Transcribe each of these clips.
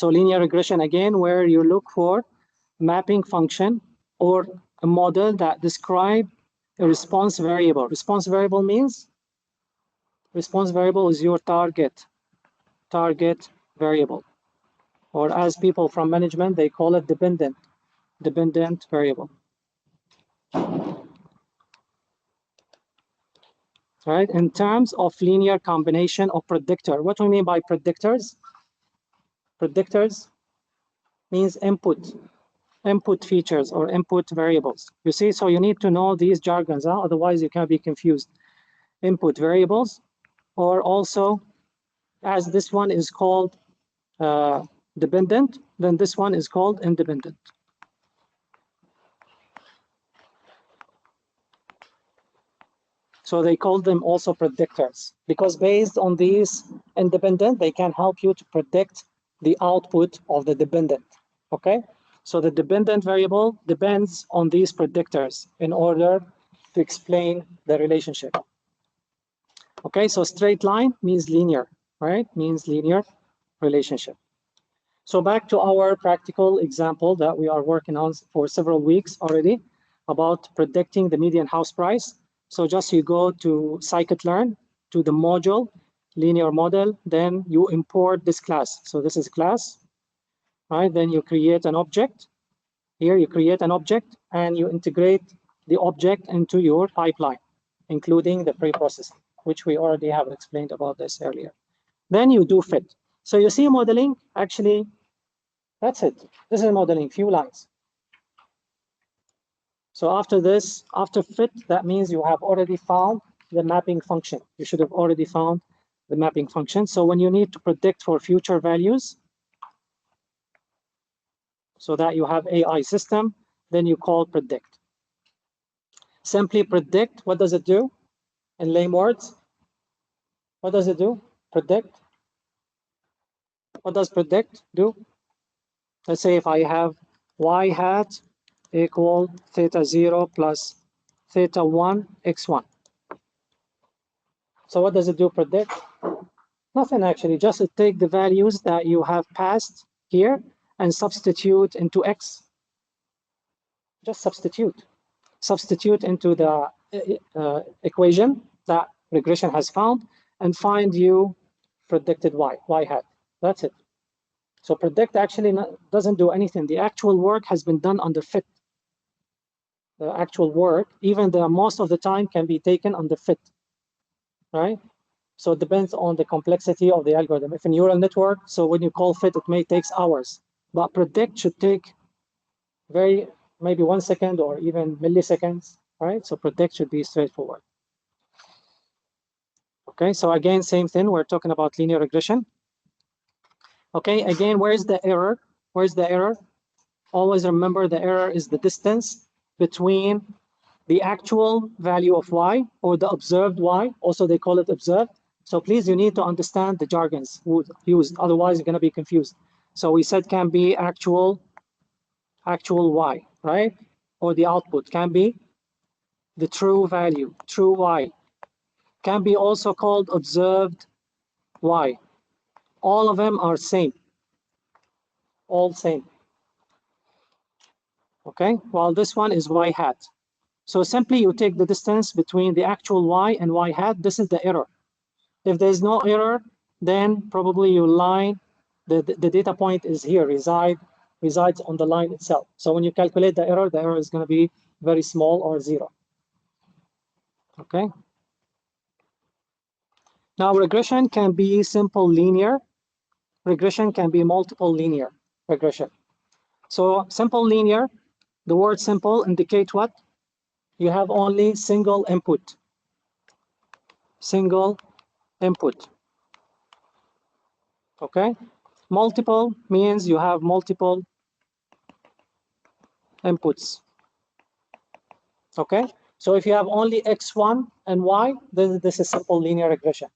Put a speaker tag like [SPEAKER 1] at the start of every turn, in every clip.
[SPEAKER 1] So linear regression, again, where you look for mapping function or a model that describe a response variable. Response variable means response variable is your target variable, or as people from management, they call it dependent variable. Right? In terms of linear combination of predictor, what do we mean by predictors? Predictors means input features or input variables. You see, so you need to know these jargons, otherwise you can be confused. Input variables, or also, as this one is called dependent, then this one is called independent. So they call them also predictors, because based on these independent, they can help you to predict the output of the dependent, okay? So the dependent variable depends on these predictors in order to explain the relationship. Okay, so straight line means linear, right? Means linear relationship. So back to our practical example that we are working on for several weeks already about predicting the median house price. So just you go to scikit-learn, to the module, linear model, then you import this class. So this is class, right? Then you create an object. Here you create an object and you integrate the object into your pipeline, including the pre-processing, which we already have explained about this earlier. Then you do fit. So you see modeling, actually, that's it. This is modeling, few lines. So after this, after fit, that means you have already found the mapping function. You should have already found the mapping function. So when you need to predict for future values, so that you have AI system, then you call predict. Simply predict, what does it do? In lame words, what does it do? Predict. What does predict do? Let's say if I have y hat equal theta 0 plus theta 1 x1. So what does it do, predict? Nothing actually, just take the values that you have passed here and substitute into x. Just substitute. Substitute into the equation that regression has found and find you predicted y hat. That's it. So predict actually doesn't do anything. The actual work has been done under fit. The actual work, even the most of the time, can be taken under fit, right? So it depends on the complexity of the algorithm. If a neural network, so when you call fit, it may take hours, but predict should take maybe 1 second or even milliseconds, right? So predict should be straightforward. Okay, so again, same thing, we're talking about linear regression. Okay, again, where's the error? Where's the error? Always remember the error is the distance between the actual value of y or the observed y. Also, they call it observed. So please, you need to understand the jargons used. Otherwise, you're going to be confused. So we said can be actual y, right? Or the output can be the true value, true y. Can be also called observed y. All of them are same. All same. Okay, while this one is y hat. So simply you take the distance between the actual y and y hat. This is the error. If there's no error, then probably your line, the data point is here, resides on the line itself. So when you calculate the error is going to be very small or 0. Okay. Now regression can be simple linear. Regression can be multiple linear regression. So simple linear, the word simple indicate what? You have only single input. Single input. Okay. Multiple means you have multiple inputs. Okay. So if you have only x1 and y, then this is simple linear regression.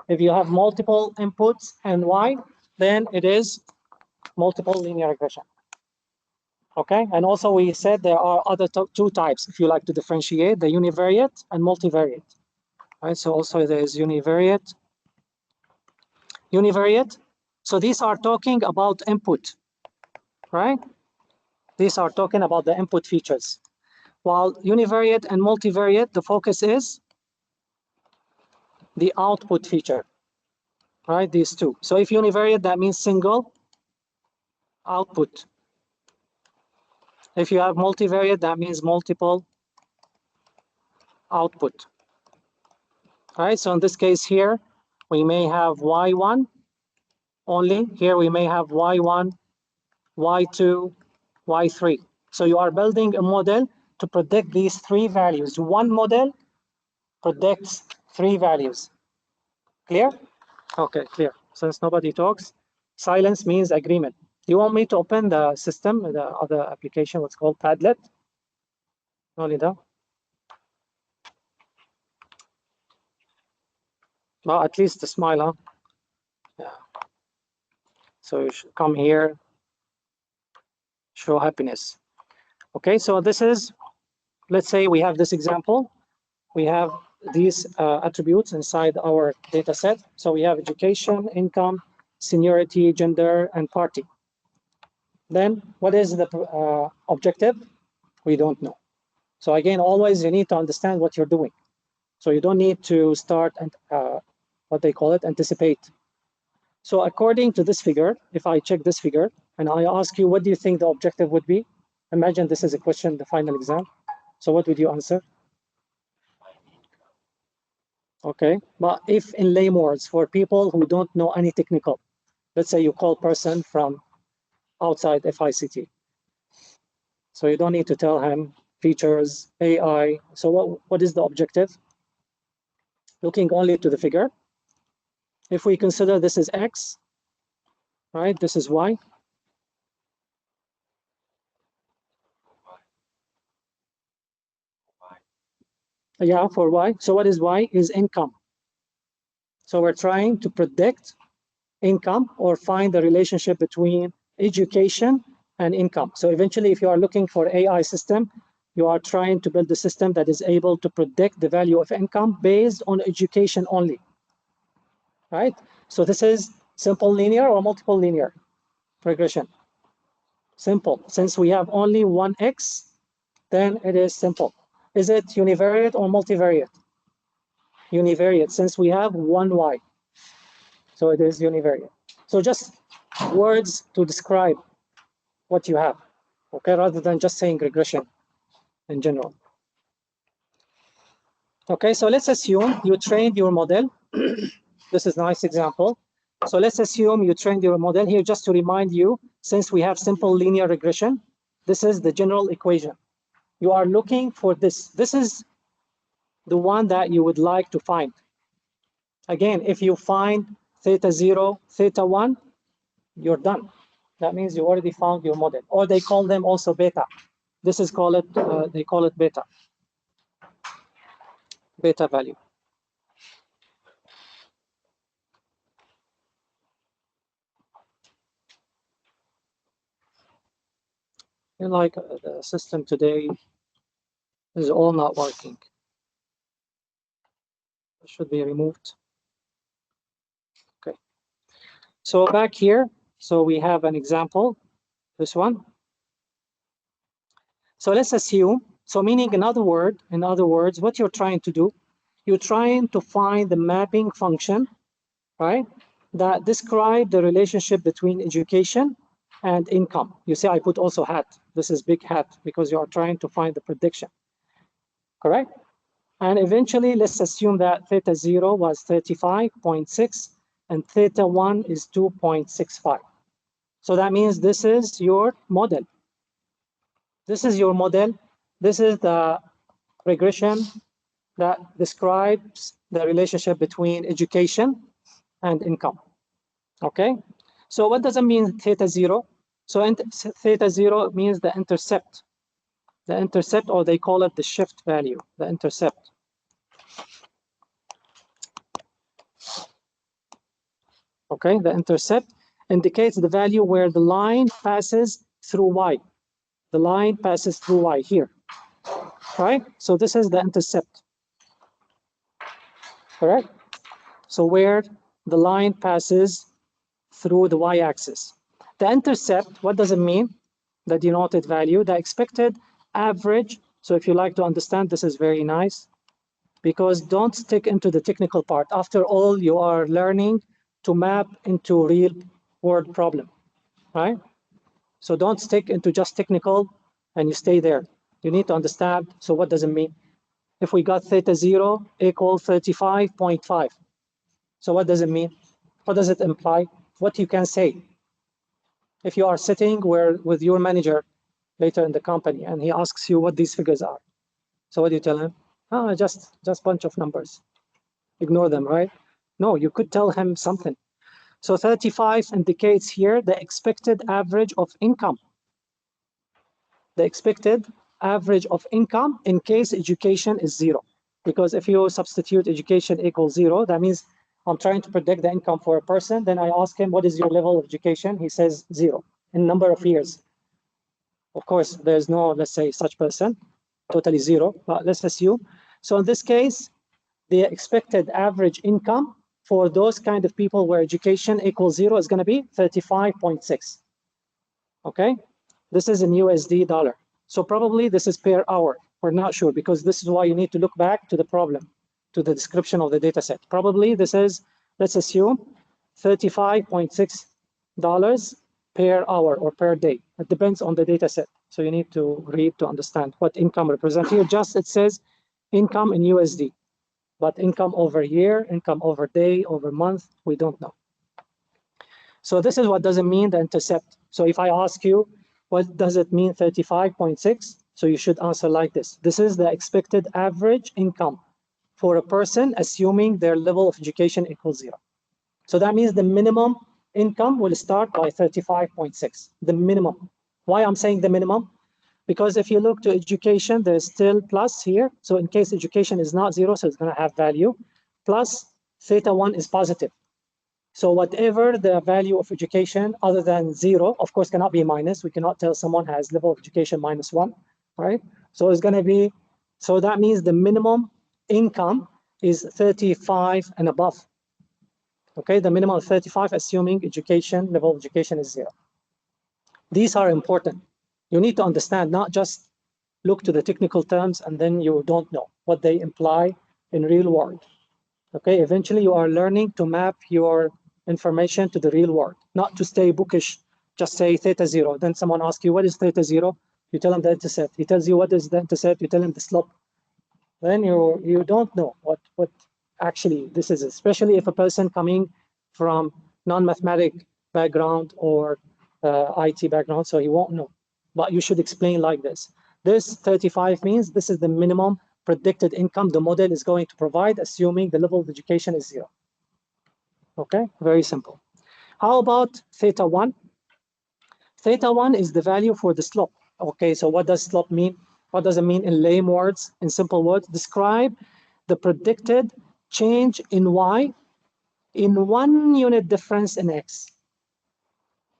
[SPEAKER 1] If you have multiple inputs and y, then it is multiple linear regression. Okay, and also we said there are other two types, if you like to differentiate, the univariate and multivariate. Right, so also there is univariate. Univariate So these are talking about input, right? These are talking about the input features. While univariate and multivariate, the focus is the output feature, right? These two. So if univariate, that means single output. If you have multivariate, that means multiple output. All right, so in this case here, we may have y1 only. Here we may have y1, y2, y3. So you are building a model to predict these three values. One model predicts three values. Clear? Okay, clear. Since nobody talks, silence means agreement. Do you want me to open the system, the other application, what's called Padlet? Only that. Well, at least a smile, huh? Yeah. So you should come here, show happiness. Okay, so this is, let's say we have this example. We have these attributes inside our data set. So we have education, income, seniority, gender, and party. Then what is the objective? We don't know. So again, always you need to understand what you're doing. So you don't need to start and what they call it, anticipate. So according to this figure, if I check this figure and I ask you, what do you think the objective would be? Imagine this is a question, the final exam. So what would you answer? Okay, but if in lame words, for people who don't know any technical, let's say you call person from outside FICT. So you don't need to tell him features, AI. So what is the objective? Looking only to the figure. If we consider this is X, right? This is Y. Yeah, for Y. So what is Y? Is income. So we're trying to predict income or find the relationship between education and income. So eventually, if you are looking for AI system, you are trying to build a system that is able to predict the value of income based on education only, right? So this is simple linear or multiple linear regression. Simple. Since we have only one X, then it is simple. Is it univariate or multivariate? Univariate, since we have one Y. So it is univariate. So just words to describe what you have, okay, rather than just saying regression in general. Okay, so let's assume you trained your model. This is a nice example. So let's assume you trained your model here. Just to remind you, since we have simple linear regression, this is the general equation. You are looking for this. This is the one that you would like to find. Again, if you find theta 0, theta 1, you're done. That means you already found your model. Or they call them also beta. This is call it, they call it beta. Beta value. And like the system today is all not working. It should be removed. Okay. So back here, so we have an example, this one. So let's assume, so meaning in other words, what you're trying to do, you're trying to find the mapping function, right, that describe the relationship between education and income. You see, I put also hat. This is big hat because you are trying to find the prediction, correct? And eventually, let's assume that theta 0 was 35.6 and theta 1 is 2.65. So that means this is your model. This is your model. This is the regression that describes the relationship between education and income. Okay? So what does it mean theta 0? So theta 0 means the intercept. The intercept, or they call it the shift value, the intercept. Okay, the intercept indicates the value where the line passes through Y. The line passes through Y here, right? So this is the intercept, correct? So where the line passes through the y-axis. The intercept, what does it mean? The denoted value, the expected average. So if you like to understand, this is very nice, because don't stick into the technical part. After all, you are learning to map into real world problem, right? So don't stick into just technical and you stay there. You need to understand, so what does it mean? If we got theta 0 equal 35.5, so what does it mean? What does it imply? What you can say. If you are sitting with your manager later in the company and he asks you what these figures are, so what do you tell him? Oh, just bunch of numbers. Ignore them, right? No, you could tell him something. So 35 indicates here the expected average of income. The expected average of income in case education is 0. Because if you substitute education equals 0, that means I'm trying to predict the income for a person. Then I ask him, what is your level of education? He says 0 in number of years. Of course, there's no, let's say, such person, totally 0, but let's assume. So in this case, the expected average income for those kind of people where education equals 0 is going to be 35.6. Okay, this is in USD dollar. So probably this is per hour. We're not sure, because this is why you need to look back to the problem, to the description of the data set. Probably this is, let's assume, $35.6 per hour or per day. It depends on the data set. So you need to read to understand what income represents here. Just it says income in USD, but income over year, income over day, over month, we don't know. So this is what doesn't mean the intercept. So if I ask you, what does it mean 35.6? So you should answer like this. This is the expected average income for a person assuming their level of education equals 0. So that means the minimum income will start by 35.6, the minimum. Why I'm saying the minimum? Because if you look to education, there's still plus here. So in case education is not 0, so it's going to have value. Plus theta 1 is positive. So whatever the value of education other than 0, of course, cannot be minus. We cannot tell someone has level of education -1, right? So it's going to be, so that means the minimum income is 35 and above. Okay, the minimum of 35, assuming education, level of education is 0. These are important. You need to understand, not just look to the technical terms and then you don't know what they imply in real world. Okay, eventually you are learning to map your information to the real world, not to stay bookish, just say theta 0. Then someone asks you, what is theta 0? You tell him the intercept. He tells you what is the intercept, you tell him the slope. Then you don't know what actually this is, especially if a person coming from non-mathematic background or IT background, so he won't know. But you should explain like this. This 35 means this is the minimum predicted income the model is going to provide, assuming the level of education is 0. Okay, very simple. How about theta 1? Theta 1 is the value for the slope. Okay, so what does slope mean? What does it mean in lame words, in simple words? Describe the predicted change in y in 1 unit difference in x.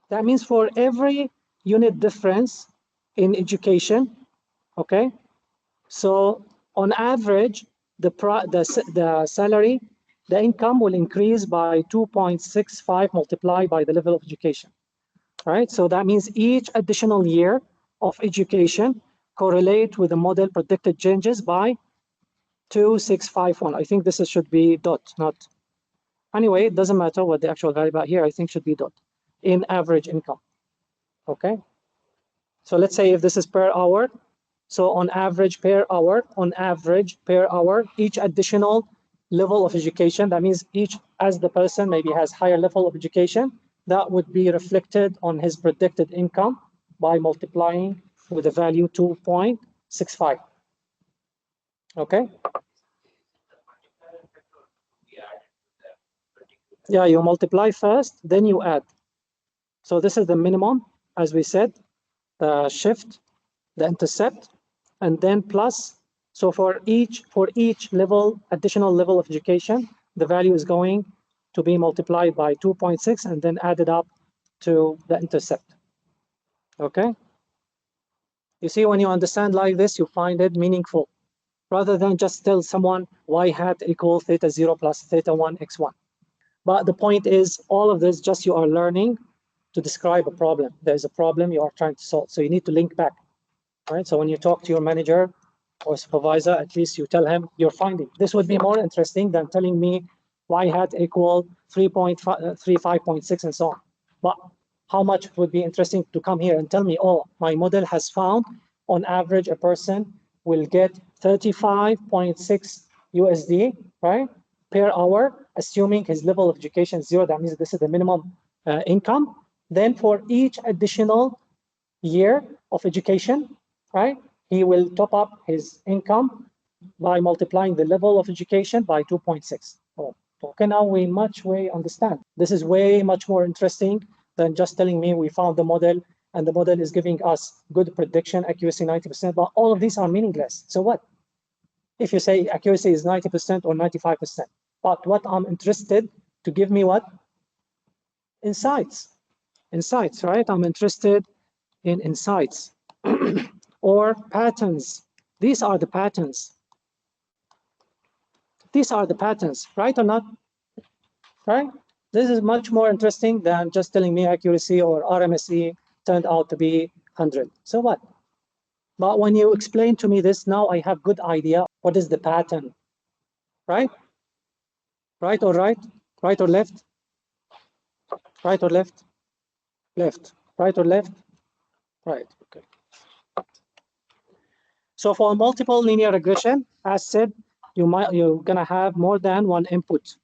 [SPEAKER 1] That means for every unit difference in education, okay? So on average, the salary, the income will increase by 2.65 multiplied by the level of education, right? So that means each additional year of education correlate with the model predicted changes by 2.651. I think this should be dot, not. Anyway, it doesn't matter what the actual value, but here I think should be dot in average income. Okay. So let's say if this is per hour, so on average per hour, each additional level of education, that means each, as the person maybe has higher level of education, that would be reflected on his predicted income by multiplying with the value 2.65. Okay. Yeah, you multiply first, then you add. So this is the minimum, as we said, the shift, the intercept, and then plus. So for each level, additional level of education, the value is going to be multiplied by 2.6 and then added up to the intercept. Okay. You see, when you understand like this, you find it meaningful, rather than just tell someone y hat equals theta 0 plus theta 1 x1. But the point is, all of this, just you are learning to describe a problem. There's a problem you are trying to solve. So you need to link back, right? So when you talk to your manager or supervisor, at least you tell him your finding. This would be more interesting than telling me y hat equal 3.35.6 and so on. But how much it would be interesting to come here and tell me, oh, my model has found on average a person will get 35.6 USD, right, per hour, assuming his level of education is 0. That means this is the minimum income. Then for each additional year of education, right, he will top up his income by multiplying the level of education by 2.6. Oh, okay, now we much way understand. This is way much more interesting than just telling me we found the model and the model is giving us good prediction, accuracy 90%, but all of these are meaningless. So what? If you say accuracy is 90% or 95%, but what I'm interested to give me what? Insights. Insights, right? I'm interested in insights or patterns. These are the patterns. These are the patterns, right or not? Right? This is much more interesting than just telling me accuracy or RMSE turned out to be 100. So what? But when you explain to me this, now I have good idea what is the pattern, right? Right or right? Right or left? Right or left? Left. Right or left? Right. Okay. So for multiple linear regression, as said, you're gonna have more than one input,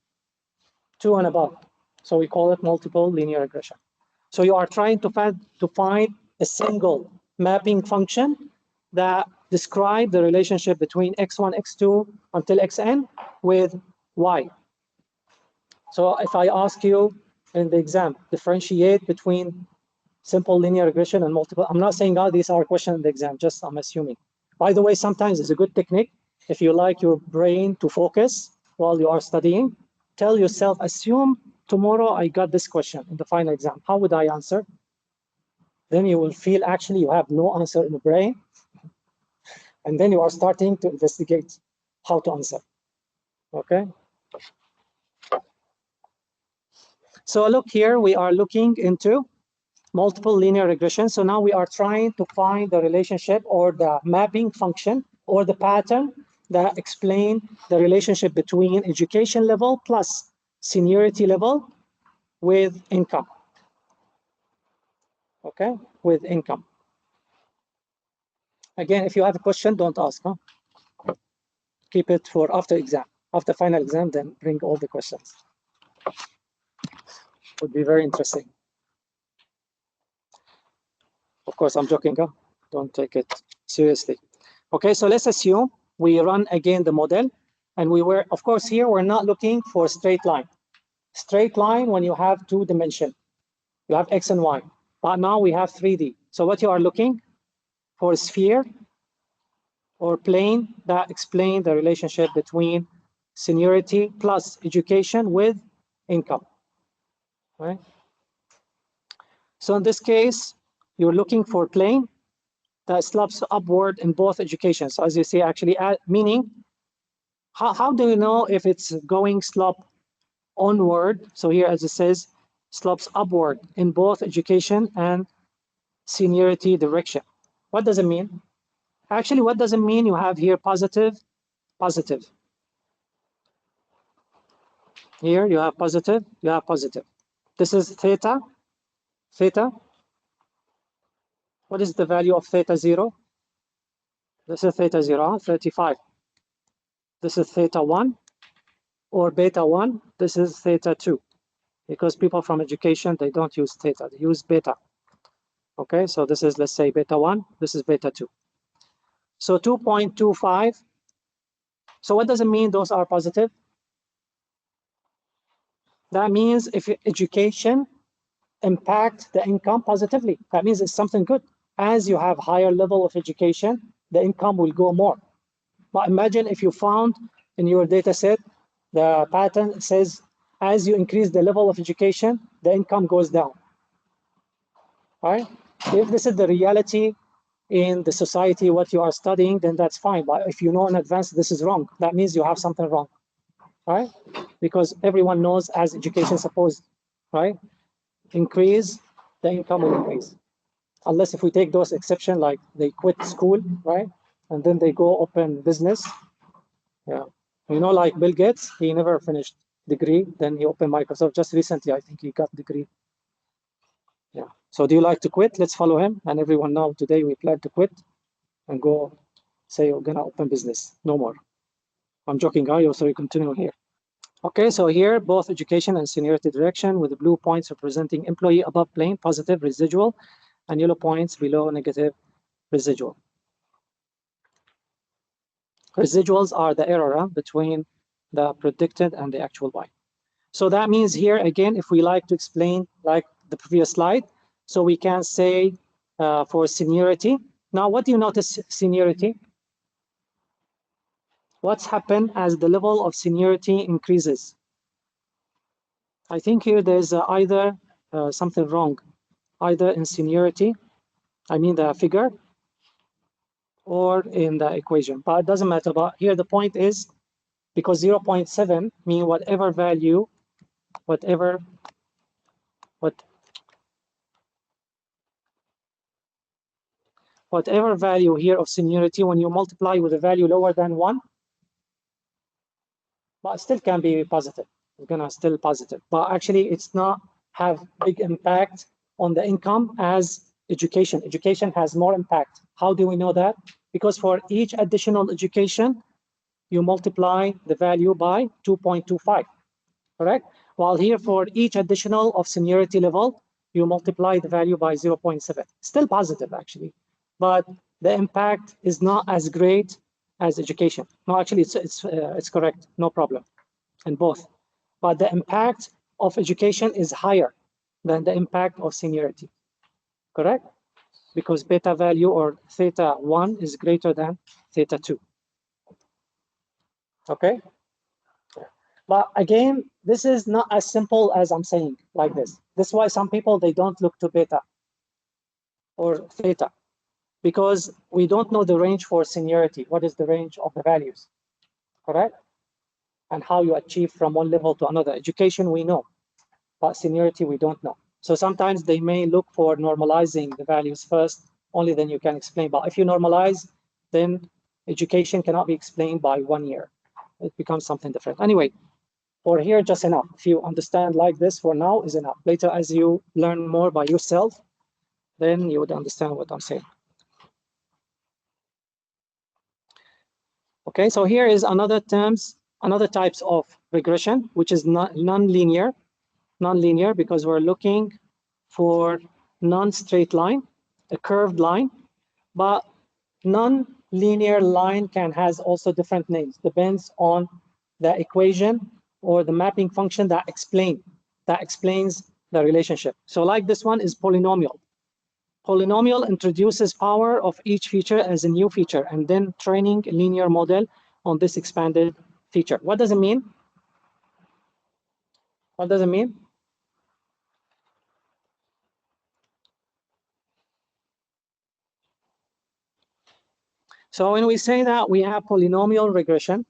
[SPEAKER 1] 2 and above. So we call it multiple linear regression. So you are trying to find a single mapping function that describe the relationship between x1, x2 until xn with y. So if I ask you in the exam, differentiate between simple linear regression and multiple, I'm not saying these are questions in the exam, just I'm assuming. By the way, sometimes it's a good technique. If you like your brain to focus while you are studying, tell yourself, assume tomorrow I got this question in the final exam. How would I answer? Then you will feel actually you have no answer in the brain. And then you are starting to investigate how to answer. Okay? So look here, we are looking into multiple linear regression. So now we are trying to find the relationship or the mapping function or the pattern that explain the relationship between education level plus seniority level with income. Okay, with income. Again, if you have a question, don't ask. Huh? Keep it for after exam. After final exam, then bring all the questions. Would be very interesting. Of course, I'm joking. Huh? Don't take it seriously. Okay, so let's assume we run again the model. And we were, of course, here we're not looking for a straight line. Straight line when you have 2 dimension. You have X and Y. But now we have 3D. So what you are looking for a sphere or plane that explain the relationship between seniority plus education with income. Right? So in this case, you're looking for a plane that slopes upward in both education. So as you see, actually, meaning, how do you know if it's going slope onward? So here, as it says, slopes upward in both education and seniority direction. What does it mean? Actually, what does it mean? You have here positive, positive. Here you have positive, you have positive. This is theta, theta. What is the value of theta 0? This is theta 0, 35. This is theta 1 or beta 1. This is theta 2. Because people from education, they don't use theta, they use beta. Okay, so this is, let's say, beta 1. This is beta 2. So 2.25. So what does it mean those are positive? That means if education impact the income positively, that means it's something good. As you have higher level of education, the income will go more. But imagine if you found in your data set, the pattern says, as you increase the level of education, the income goes down. Right? If this is the reality in the society, what you are studying, then that's fine. But if you know in advance this is wrong, that means you have something wrong. Right? because everyone knows as education supposed, right? Increase, the income will increase. Unless if we take those exceptions, like they quit school, right? And then they go open business. Yeah. You know, like Bill Gates, he never finished degree. Then he opened Microsoft just recently. I think he got degree. Yeah. So do you like to quit? Let's follow him. And everyone know today we plan to quit and go say we're gonna open business. No more. I'm joking, guys. So we continue here. Okay, so here both education and seniority direction with the blue points representing employee above plain positive residual and yellow points below negative residual. Residuals are the error between the predicted and the actual Y. So that means here again, if we like to explain like the previous slide, so we can say for seniority. Now, what do you notice seniority? What's happened as the level of seniority increases? I think here there's either something wrong, either in seniority, I mean the figure, or in the equation, but it doesn't matter. But here the point is, because 0.7 mean whatever value, whatever value here of seniority, when you multiply with a value lower than 1, but it still can be positive. It's gonna still positive, but actually it's not have big impact on the income as education. Education has more impact. How do we know that? Because for each additional education, you multiply the value by 2.25, correct? While here for each additional of seniority level, you multiply the value by 0.7. Still positive actually, but the impact is not as great as education. No, actually it's correct, no problem in both. But the impact of education is higher than the impact of seniority, correct? Because beta value or theta 1 is greater than theta 2. Okay? But again, this is not as simple as I'm saying like this. This is why some people, they don't look to beta or theta, because we don't know the range for seniority. What is the range of the values, correct? And how you achieve from one level to another. Education, we know, but seniority, we don't know. So sometimes they may look for normalizing the values first, only then you can explain. But if you normalize, then education cannot be explained by 1 year. It becomes something different. Anyway, for here, just enough. If you understand like this for now is enough. Later, as you learn more by yourself, then you would understand what I'm saying. Okay, so here is another types of regression, which is non-linear because we're looking for non-straight line, a curved line, but non-linear line has also different names, depends on the equation or the mapping function that explains the relationship. So like this one is polynomial. Polynomial introduces power of each feature as a new feature and then training a linear model on this expanded feature. What does it mean? What does it mean? So when we say that we have polynomial regression,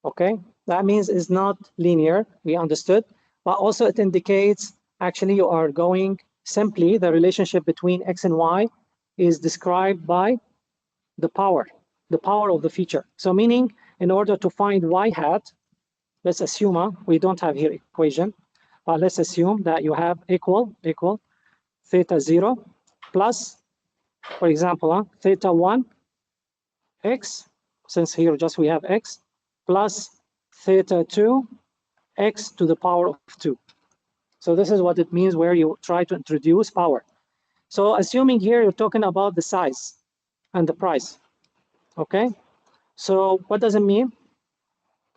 [SPEAKER 1] okay, that means it's not linear, we understood, but also it indicates actually you are going simply the relationship between x and y is described by the power of the feature. So meaning in order to find y hat, let's assume we don't have here equation, but let's assume that you have equal theta 0 plus, for example, theta 1 x, since here just we have x, plus theta 2 x to the power of 2. So this is what it means where you try to introduce power. So assuming here you're talking about the size and the price, okay? So what does it mean?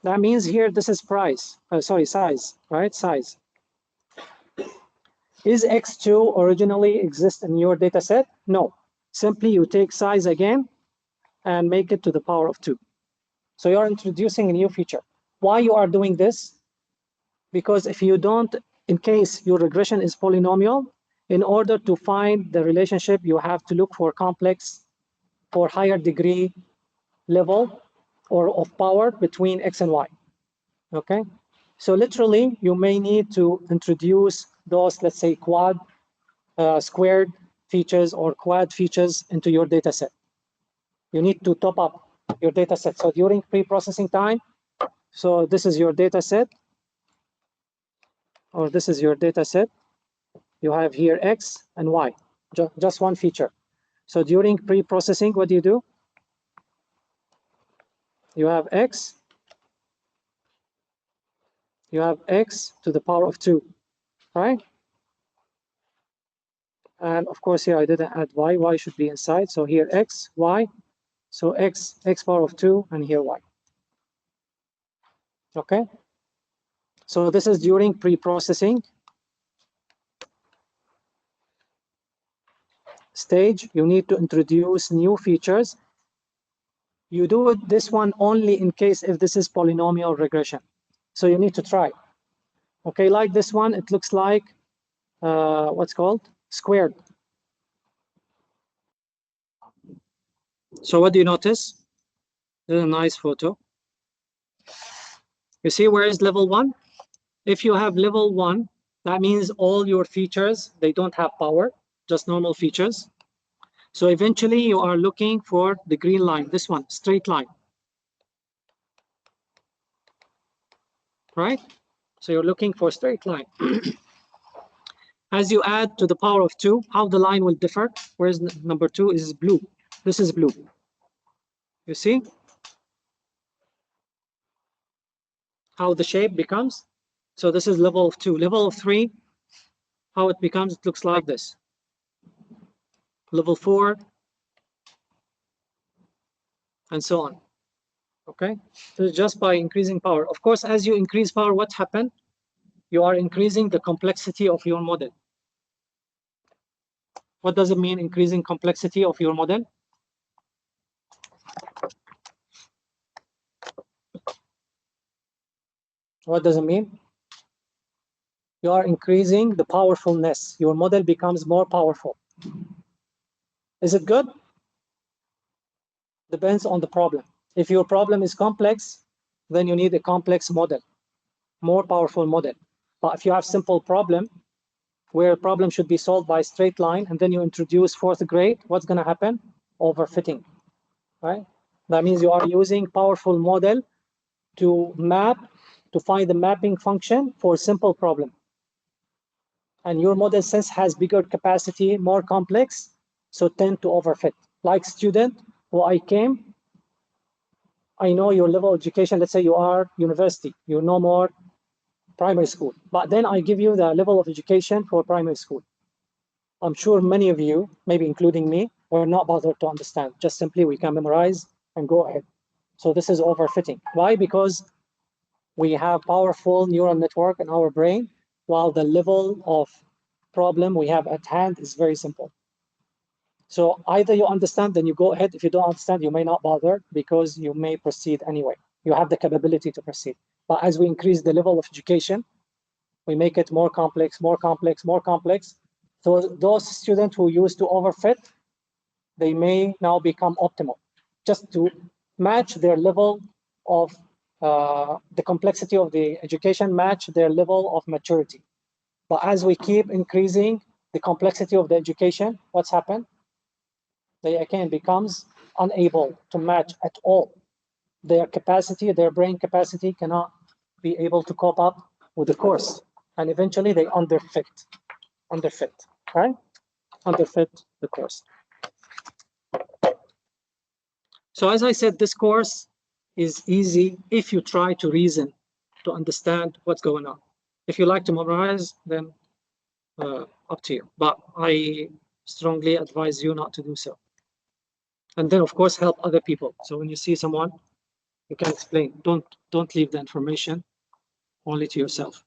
[SPEAKER 1] That means here this is size, right? Size. Is x2 originally exist in your data set? No. Simply you take size again and make it to the power of 2. So you're introducing a new feature. Why you are doing this? Because if you don't, in case your regression is polynomial, in order to find the relationship, you have to look for complex or higher degree level or of power between x and y, okay? So literally, you may need to introduce those, let's say, squared features or quad features into your data set. You need to top up your data set. So during pre-processing time, so this is your data set, or this is your data set. You have here X and Y, just one feature. So during pre-processing, what do? You have X to the power of 2, right? And of course, here I didn't add Y. Y should be inside. So here X, Y. So X power of 2, and here Y. Okay? So this is during pre-processing stage. You need to introduce new features. You do this one only in case if this is polynomial regression. So you need to try. Okay, like this one, it looks like what's called squared. So what do you notice? This is a nice photo. You see where is level 1? If you have level 1, that means all your features, they don't have power, just normal features. So eventually you are looking for the green line, this one, straight line. Right? So you're looking for straight line. As you add to the power of 2, how the line will differ? Whereas number 2 is blue. This is blue. You see how the shape becomes? So this is level of 2. Level of 3, how it becomes, it looks like this. Level 4, and so on. Okay, so just by increasing power. Of course, as you increase power, what happened? You are increasing the complexity of your model. What does it mean, increasing complexity of your model? What does it mean? You are increasing the powerfulness. Your model becomes more powerful. Is it good? Depends on the problem. If your problem is complex, then you need a complex model, more powerful model. But if you have simple problem, where a problem should be solved by straight line, and then you introduce fourth grade, what's going to happen? Overfitting, right? That means you are using powerful model to find the mapping function for a simple problem. And your model sense has bigger capacity, more complex, so tend to overfit. Like student who I know your level of education, let's say you are university, you know more primary school, but then I give you the level of education for primary school. I'm sure many of you, maybe including me, were not bothered to understand. Just simply we can memorize and go ahead. So this is overfitting. Why? Because we have powerful neural network in our brain, while the level of problem we have at hand is very simple. So either you understand, then you go ahead. If you don't understand, you may not bother because you may proceed anyway. You have the capability to proceed. But as we increase the level of education, we make it more complex, more complex, more complex. So those students who used to overfit, they may now become optimal, just to match their level of the complexity of the education, match their level of maturity. But as we keep increasing the complexity of the education, what's happened? They again becomes unable to match at all. Their capacity, their brain capacity cannot be able to cope up with the course. And eventually they underfit, right? Underfit the course. So as I said, this course is easy if you try to reason, to understand what's going on. If you like to memorize, then up to you. But I strongly advise you not to do so. And then, of course, help other people. So when you see someone, you can explain. Don't leave the information only to yourself.